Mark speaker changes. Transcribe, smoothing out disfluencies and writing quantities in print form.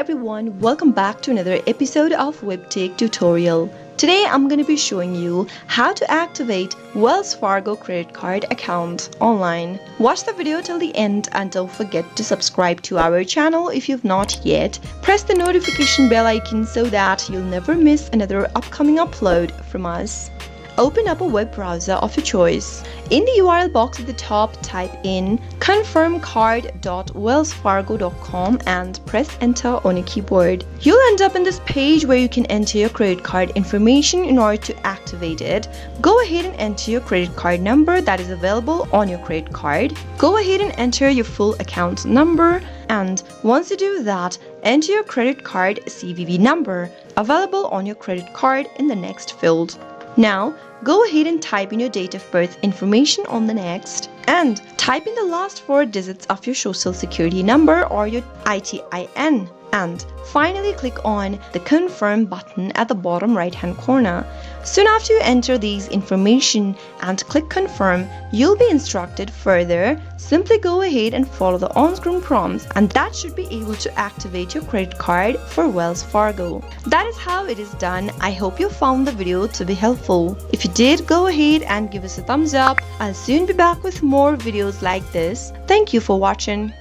Speaker 1: everyone, welcome back to another episode of Webtech Tutorial. Today I'm going to be showing you how to activate Wells Fargo Credit Card account online. Watch the video till the end and don't forget to subscribe to our channel if you've not yet. Press the notification bell icon so that you'll never miss another upcoming upload from us. Open up a web browser of your choice. In the URL box at the top, type in confirmcard.wellsfargo.com and press enter on your keyboard. You'll end up in this page where you can enter your credit card information in order to activate it. Go ahead and enter your credit card number that is available on your credit card. Go ahead and enter your full account number, and once you do that, enter your credit card CVV number available on your credit card in the next field. Now, go ahead and type in your date of birth information on the next, and type in the last 4 digits of your social security number or your ITIN, and finally click on the confirm button at the bottom right hand corner. Soon after you enter these information and click confirm, you'll be instructed further. Simply go ahead and follow the on-screen prompts, and that should be able to activate your credit card for Wells Fargo. That is how it is done. I hope you found the video to be helpful. If you did, go ahead and give us a thumbs up. I'll soon be back with more videos like this. Thank you for watching.